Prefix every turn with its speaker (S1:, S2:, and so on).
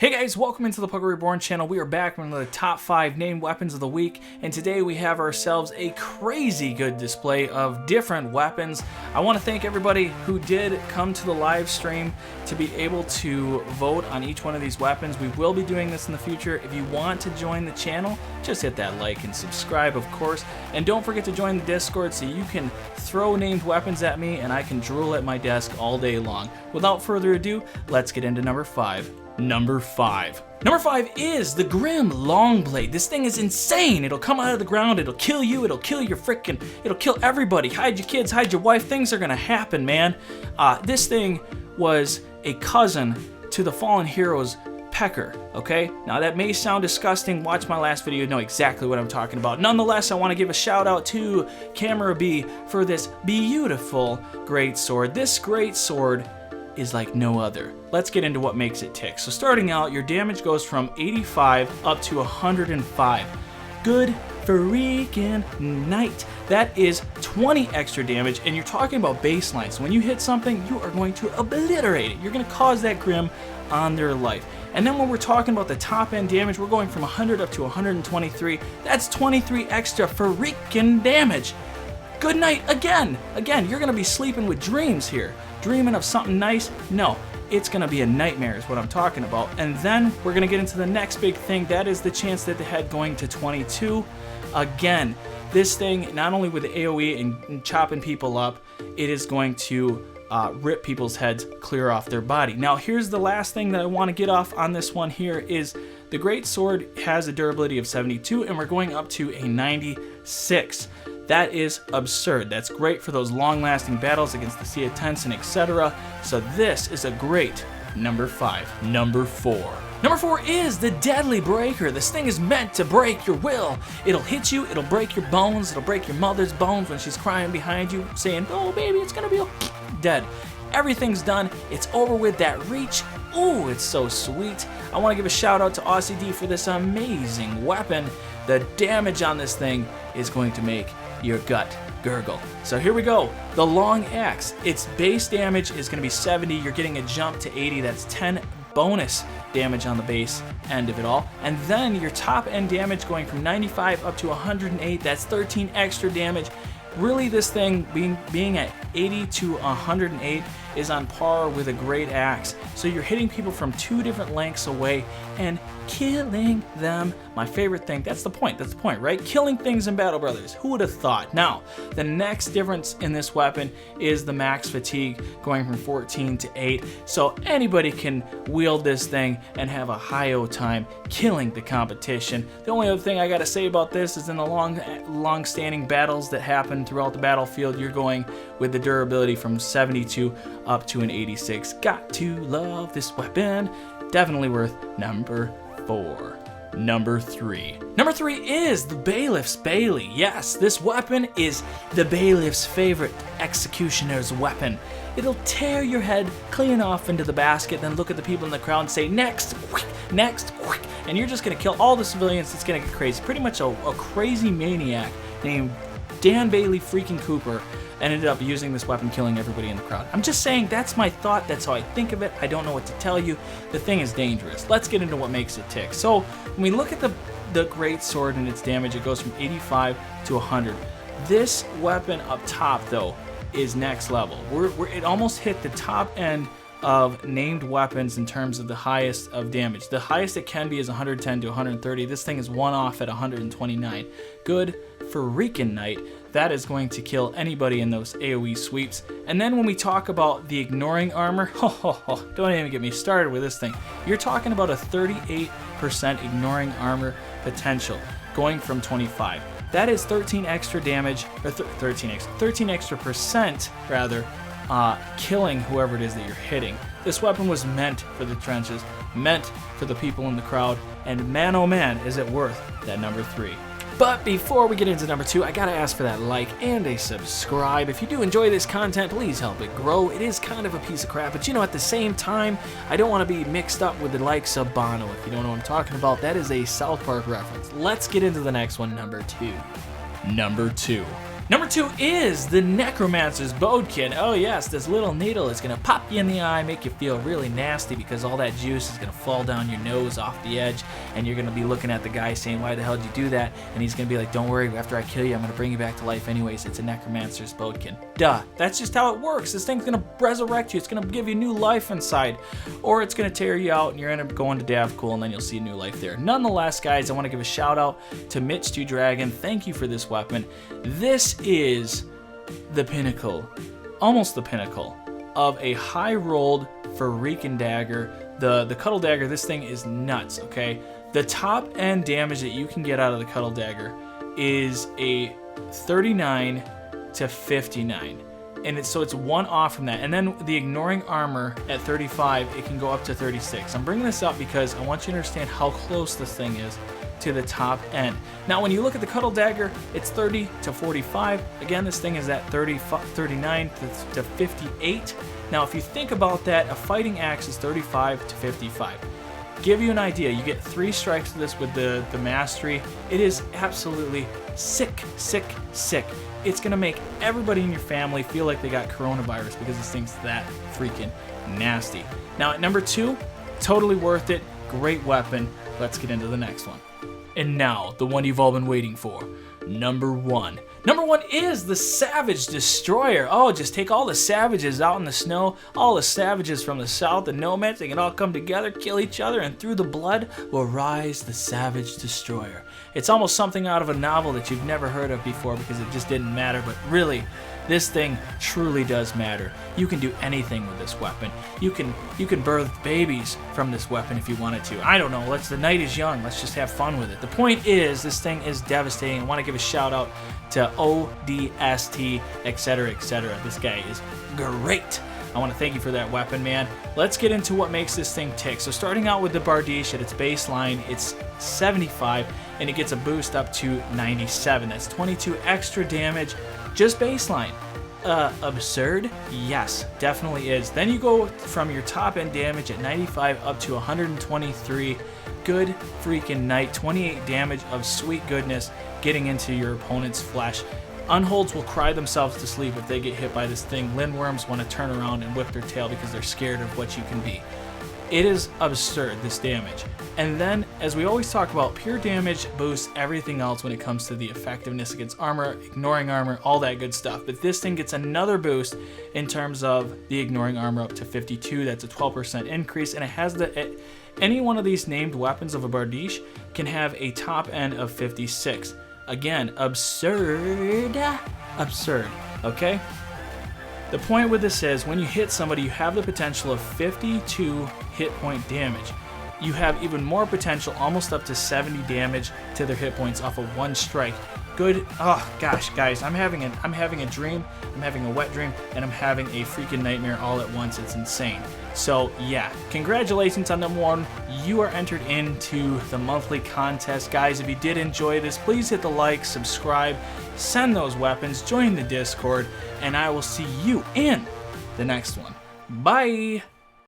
S1: Hey guys, welcome into the Pokemon Reborn channel. We are back with the top 5 named weapons of the week, and today we have ourselves a crazy good display of different weapons. I want to thank everybody who did come to the live stream to be able to vote on each one of these weapons. We will be doing this in the future. If you want to join the channel, just hit that like and subscribe, of course, and don't forget to join the Discord so you can throw named weapons at me and I can drool at my desk all day long. Without further ado, let's get into number 5. Number 5 is the Grim Longblade. This thing is insane. It'll come out of the ground, it'll kill you, it'll kill everybody. Hide your kids, hide your wife, things are gonna happen, man. This thing was a cousin to the Fallen Heroes Pecker, okay? Now that may sound disgusting, watch my last video, you know exactly what I'm talking about. Nonetheless, I want to give a shout out to Camera B for this beautiful great sword. This great sword is like no other. Let's get into what makes it tick. So starting out, your damage goes from 85 up to 105. Good freaking night. That is 20 extra damage, and you're talking about baseline. So when you hit something, you are going to obliterate it. You're going to cause that Grim on their life. And then when we're talking about the top end damage, we're going from 100 up to 123. That's 23 extra freaking damage. Good night again. Again, you're going to be sleeping with dreams here. Dreaming of something nice? No, it's going to be a nightmare is what I'm talking about. And then we're going to get into the next big thing. That is the chance that the head going to 22. Again, this thing, not only with the AoE and chopping people up, it is going to rip people's heads clear off their body. Now, here's the last thing that I want to get off on this one here is the Great Sword has a durability of 72, and we're going up to a 96. That is absurd. That's great for those long-lasting battles against the Sea of Tensin, etc. So this is a great number 5. Number 4. Number 4 is the Deadly Breaker. This thing is meant to break your will. It'll hit you, it'll break your bones, it'll break your mother's bones when she's crying behind you, saying, "Oh baby, it's gonna be dead." Everything's done, it's over with. That reach, ooh, it's so sweet. I want to give a shout out to Aussie D for this amazing weapon. The damage on this thing is going to make your gut gurgle. So here we go. The Long Axe. Its base damage is going to be 70. You're getting a jump to 80. That's 10 bonus damage on the base end of it all. And then your top end damage going from 95 up to 108. That's 13 extra damage. Really, this thing being at 80 to 108 is on par with a great axe. So you're hitting people from 2 different lengths away and killing them. My favorite thing, that's the point, right? Killing things in Battle Brothers. Who would have thought? Now, the next difference in this weapon is the max fatigue going from 14 to 8. So anybody can wield this thing and have a high-o time killing the competition. The only other thing I gotta say about this is in the long-standing battles that happen throughout the battlefield, you're going with the durability from 72 up to an 86. Got to love this weapon. Definitely worth number 4. Number 3. Number 3 is the Bailiff's Bailey. Yes, this weapon is the Bailiff's favorite executioner's weapon. It'll tear your head clean off into the basket, then look at the people in the crowd and say, "Next, quick, next, quick," and you're just gonna kill all the civilians. It's gonna get crazy. Pretty much a crazy maniac named Dan Bailey freaking Cooper ended up using this weapon, killing everybody in the crowd. I'm just saying, that's my thought, that's how I think of it. I don't know what to tell you. The thing is dangerous. Let's get into what makes it tick. So when we look at the Great Sword and its damage, it goes from 85 to 100. This weapon up top, though, is next level. It almost hit the top end of named weapons in terms of the highest of damage. The highest it can be is 110 to 130. This thing is one off at 129. Good freaking night. That is going to kill anybody in those AoE sweeps. And then when we talk about the ignoring armor, don't even get me started with this thing. You're talking about a 38% ignoring armor potential going from 25. That is 13 extra damage, or 13 extra percent rather, killing whoever it is that you're hitting. This weapon was meant for the trenches, meant for the people in the crowd, and man oh man is it worth that number 3. But before we get into number 2, I gotta ask for that like and a subscribe. If you do enjoy this content, please help it grow. It is kind of a piece of crap, but you know, at the same time, I don't want to be mixed up with the likes of Bono. If you don't know what I'm talking about, that is a South Park reference. Let's get into the next one, number 2. Number 2 Number 2 is the Necromancer's Bodkin. Oh yes, this little needle is going to pop you in the eye, make you feel really nasty because all that juice is going to fall down your nose off the edge, and you're going to be looking at the guy saying, why the hell did you do that? And he's going to be like, don't worry, after I kill you, I'm going to bring you back to life anyways. It's a Necromancer's Bodkin. Duh, that's just how it works. This thing's going to resurrect you. It's going to give you new life inside, or it's going to tear you out and you're going to go into Davcool and then you'll see a new life there. Nonetheless, guys, I want to give a shout out to Mitch2 Dragon. Thank you for this weapon. This is the pinnacle, almost the pinnacle, of a high-rolled Freaking dagger. The Cuddle Dagger, this thing is nuts, okay? The top end damage that you can get out of the Cuddle Dagger is a 39 to 59. And so it's one off from that. And then the Ignoring Armor at 35, it can go up to 36. I'm bringing this up because I want you to understand how close this thing is to the top end. Now, when you look at the Cuddle Dagger, it's 30 to 45. Again, this thing is at 39 to 58. Now, if you think about that, a fighting axe is 35 to 55. Give you an idea, you get 3 strikes to this with the mastery. It is absolutely sick, sick, sick. It's gonna make everybody in your family feel like they got coronavirus because this thing's that freaking nasty. Now, at number 2, totally worth it, great weapon. Let's get into the next one. And now, the one you've all been waiting for, number 1. Number 1 is the Savage Destroyer. Oh, just take all the savages out in the snow, all the savages from the south, the nomads, they can all come together, kill each other, and through the blood will rise the Savage Destroyer. It's almost something out of a novel that you've never heard of before because it just didn't matter, but really, this thing truly does matter. You can do anything with this weapon. You can birth babies from this weapon if you wanted to. I don't know, the night is young, let's just have fun with it. The point is, this thing is devastating. I want to give a shout out to ODST, etc., etc. This guy is great. I want to thank you for that weapon, man. Let's get into what makes this thing tick. So starting out with the Bardiche at its baseline, it's 75, and it gets a boost up to 97. That's 22 extra damage, just baseline. Absurd? Yes, definitely is. Then you go from your top end damage at 95 up to 123. Good freaking night. 28 damage of sweet goodness getting into your opponent's flesh. Unholds will cry themselves to sleep if they get hit by this thing. Lindworms want to turn around and whip their tail because they're scared of what you can be. It is absurd, this damage. And then, as we always talk about, pure damage boosts everything else when it comes to the effectiveness against armor, ignoring armor, all that good stuff. But this thing gets another boost in terms of the ignoring armor up to 52. That's a 12% increase, and it has any one of these named weapons of a Bardiche can have a top end of 56. Again, absurd, absurd, okay? The point with this is, when you hit somebody, you have the potential of 52 hit point damage. You have even more potential, almost up to 70 damage to their hit points off of one strike. Good, oh gosh, guys, I'm having a dream, I'm having a wet dream, and I'm having a freaking nightmare all at once. It's insane. So yeah, congratulations on number 1. You are entered into the monthly contest. Guys, if you did enjoy this, please hit the like, subscribe, send those weapons, join the Discord, and I will see you in the next one. Bye!